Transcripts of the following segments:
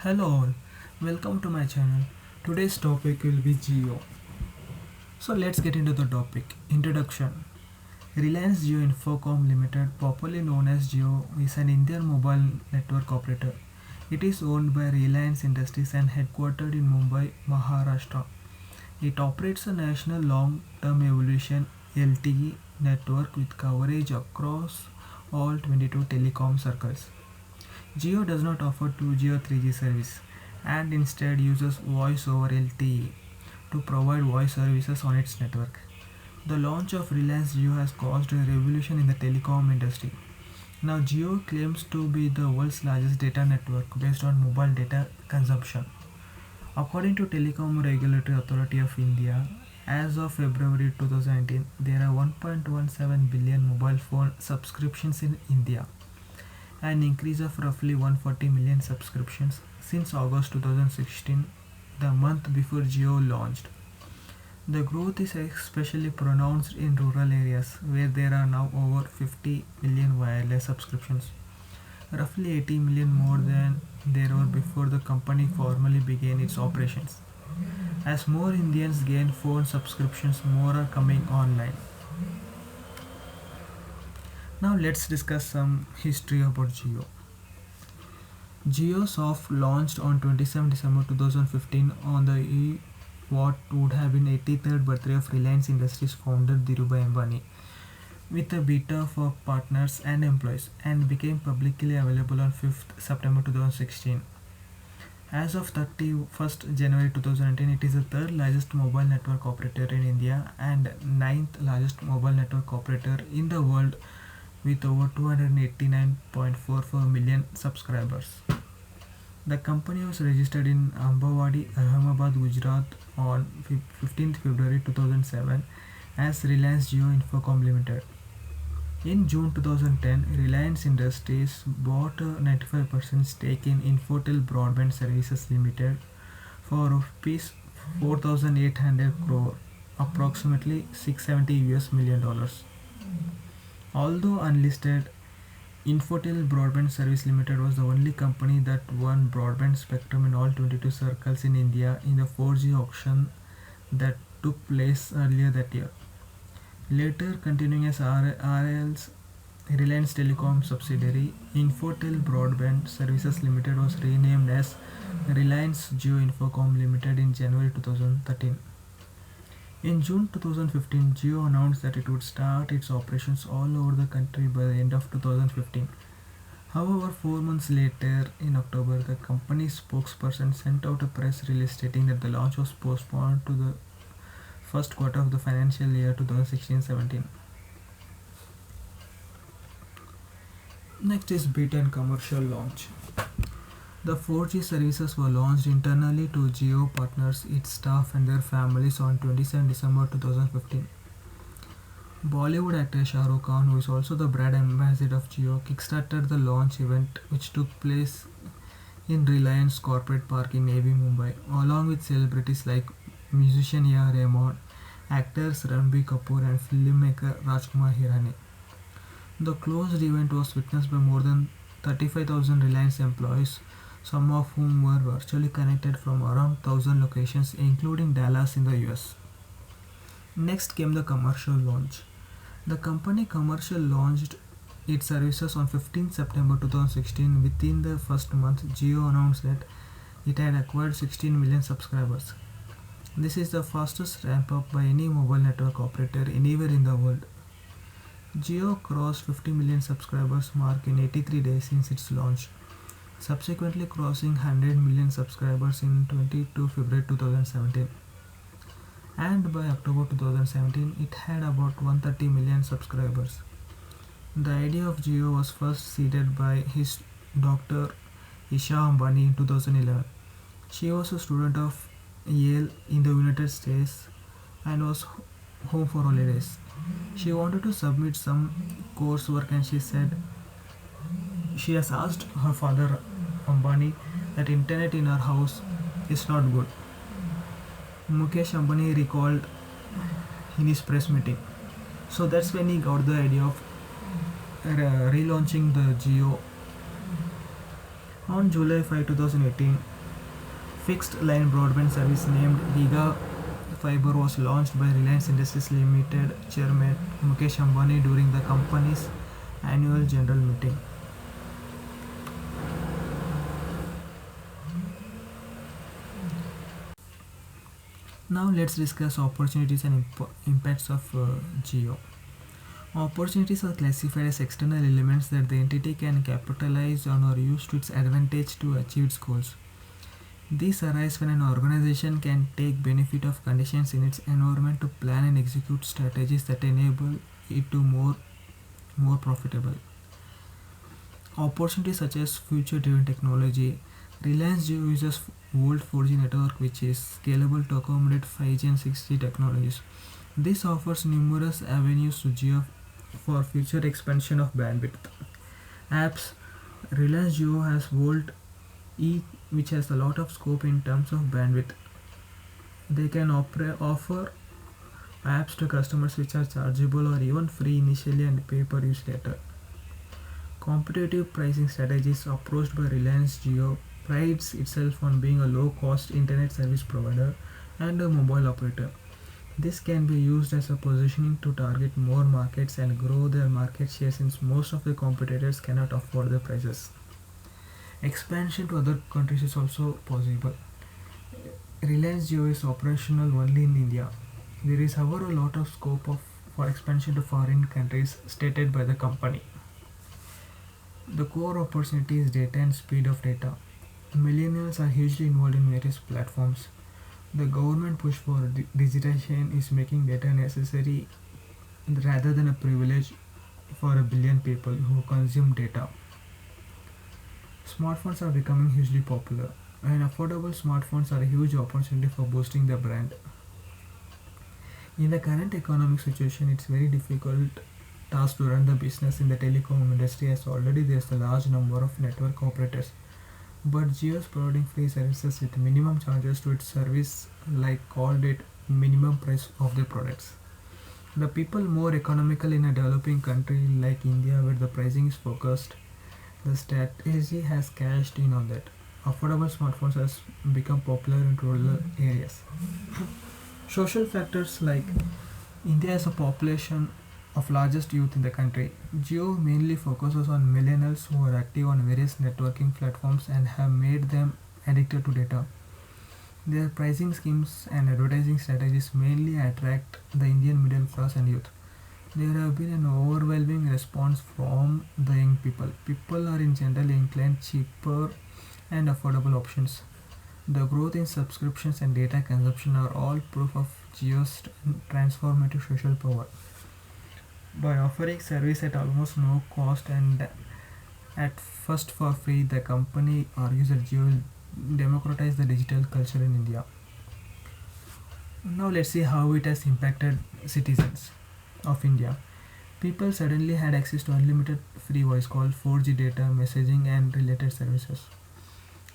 Hello all, welcome to my channel. Today's topic will be Geo. So let's get into the topic. Introduction. Reliance Jio Infocom Limited, popularly known as Jio, is an Indian mobile network operator. It is owned by Reliance Industries and headquartered in Mumbai, Maharashtra. It operates a national long-term evolution LTE network with coverage across all 22 telecom circles. Jio does not offer 2G or 3G service and instead uses voice over LTE to provide voice services on its network. The launch of Reliance Jio has caused a revolution in the telecom industry. Now, Jio claims to be the world's largest data network based on mobile data consumption. According to Telecom Regulatory Authority of India, as of February 2019, there are 1.17 billion mobile phone subscriptions in India, an increase of roughly 140 million subscriptions since August 2016, the month before Jio launched. The growth is especially pronounced in rural areas where there are now over 50 million wireless subscriptions, roughly 80 million more than there were before the company formally began its operations. As more Indians gain phone subscriptions, more are coming online. Now let's discuss some history about Jio. JioSoft launched on 27 December 2015 on the what would have been 83rd birthday of Reliance Industries founder Dhirubhai Ambani, with a beta for partners and employees, and became publicly available on 5th September 2016. As of 31st January 2019, it is the third largest mobile network operator in India and ninth largest mobile network operator in the world with over 289.44 million subscribers. The company was registered in Ambawadi, Ahmedabad, Gujarat on 15th February 2007 as Reliance Jio Infocom Limited. In June 2010, Reliance Industries bought a 95% stake in Infotel Broadband Services Limited for rupees 4,800 crore, approximately 670 US million dollars. Although unlisted, Infotel Broadband Service Limited was the only company that won broadband spectrum in all 22 circles in India in the 4G auction that took place earlier that year. Later, continuing as RL's Reliance Telecom subsidiary, Infotel Broadband Services Limited was renamed as Reliance Jio Infocom Limited in January 2013. In June 2015, Jio announced that it would start its operations all over the country by the end of 2015. However, 4 months later, in October, the company's spokesperson sent out a press release stating that the launch was postponed to the first quarter of the financial year 2016-17. Next is beta and commercial launch. The 4G services were launched internally to Jio partners, its staff and their families on 27 December 2015. Bollywood actor Shah Rukh Khan, who is also the brand ambassador of Jio, kickstarted the launch event which took place in Reliance Corporate Park in Navi Mumbai, along with celebrities like musician A.R. Rahman, actors Ranbir Kapoor and filmmaker Rajkumar Hirani. The closed event was witnessed by more than 35,000 Reliance employees, some of whom were virtually connected from around 1,000 locations, including Dallas in the US. Next came the commercial launch. The company commercial launched its services on 15 September 2016. Within the first month, Jio announced that it had acquired 16 million subscribers. This is the fastest ramp up by any mobile network operator anywhere in the world. Jio crossed 50 million subscribers mark in 83 days since its launch, subsequently crossing 100 million subscribers in 22 February 2017. And by October 2017, it had about 130 million subscribers. The idea of Jio was first seeded by his daughter Isha Ambani in 2011. She was a student of Yale in the United States and was home for holidays. She wanted to submit some coursework and she has asked her father Ambani that internet in her house is not good. Mukesh Ambani recalled in his press meeting. So that's when he got the idea of relaunching the Jio. On July 5, 2018, fixed line broadband service named Giga Fiber was launched by Reliance Industries Limited chairman Mukesh Ambani during the company's annual general meeting. Now let's discuss opportunities and impacts of Geo. Opportunities are classified as external elements that the entity can capitalize on or use to its advantage to achieve its goals. These arise when an organization can take benefit of conditions in its environment to plan and execute strategies that enable it to more profitable. Opportunities such as future-driven technology. Reliance Jio uses Volt 4G network which is scalable to accommodate 5G and 6G technologies. This offers numerous avenues to Jio for future expansion of bandwidth. Apps. Reliance Jio has Volt E which has a lot of scope in terms of bandwidth. They can offer apps to customers which are chargeable or even free initially and pay per use later. Competitive pricing strategies approached by Reliance Jio prides itself on being a low cost internet service provider and a mobile operator. This can be used as a positioning to target more markets and grow their market share since most of the competitors cannot afford the prices. Expansion to other countries is also possible. Reliance Jio is operational only in India. There is however a lot of for expansion to foreign countries stated by the company. The core opportunity is data and speed of data. Millennials are hugely involved in various platforms. The government push for digitization is making data necessary rather than a privilege for a billion people who consume data. Smartphones are becoming hugely popular, and affordable smartphones are a huge opportunity for boosting the brand. In the current economic situation, it's very difficult task to run the business in the telecom industry as already there's a large number of network operators. But Jio is providing free services with minimum charges to its service like called it minimum price of their products. The people more economical in a developing country like India where the pricing is focused, the strategy has cashed in on that. Affordable smartphones has become popular in rural areas. Social factors like India has a population of largest youth in the country. Jio mainly focuses on millennials who are active on various networking platforms and have made them addicted to data. Their pricing schemes and advertising strategies mainly attract the Indian middle class and youth. There have been an overwhelming response from the young people. People are in general inclined cheaper and affordable options. The growth in subscriptions and data consumption are all proof of Jio's transformative social power. By offering service at almost no cost and at first for free, the company argues that Jio will democratize the digital culture in India. Now let's see how it has impacted citizens of India. People suddenly had access to unlimited free voice call, 4G data, messaging and related services.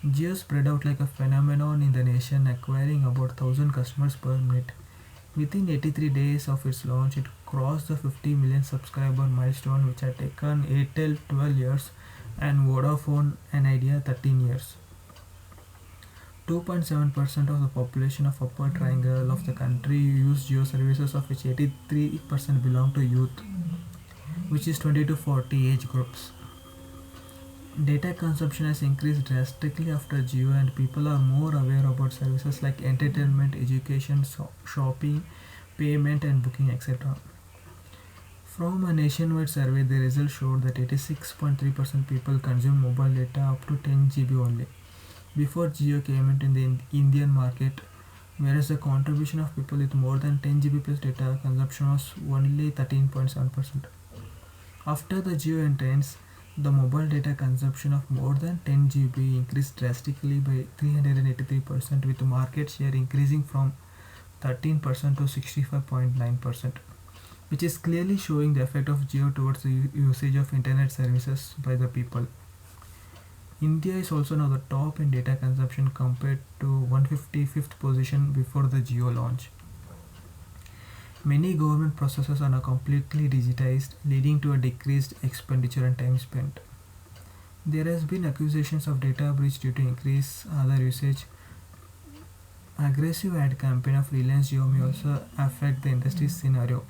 Jio spread out like a phenomenon in the nation, acquiring about 1,000 customers per minute. Within 83 days of its launch, it crossed the 50 million subscriber milestone, which had taken Airtel 12 years and Vodafone and Idea 13 years. 2.7% of the population of Upper Triangle of the country use Jio services, of which 83% belong to youth, which is 20 to 40 age groups. Data consumption has increased drastically after Jio, and people are more aware about services like entertainment, education, shopping, payment and booking, etc. From a nationwide survey, the results showed that 86.3% people consume mobile data up to 10 GB only before Jio came into the Indian market, whereas the contribution of people with more than 10 GB plus data consumption was only 13.7%. After the Jio entrance, the mobile data consumption of more than 10 GB increased drastically by 383%, with market share increasing from 13% to 65.9%, which is clearly showing the effect of Jio towards the usage of internet services by the people. India is also now the top in data consumption compared to 155th position before the Jio launch. Many government processes are now completely digitized, leading to a decreased expenditure and time spent. There has been accusations of data breach due to increased other usage. aggressive ad campaign of Reliance Jio may also affect the industry scenario.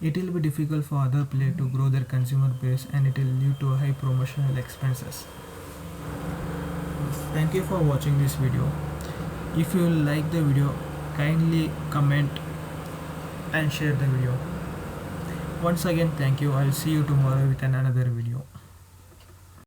It will be difficult for other players to grow their consumer base and it will lead to high promotional expenses. Thank you for watching this video. If you like the video, kindly comment and share the video. Once again, thank you. I'll see you tomorrow with another video.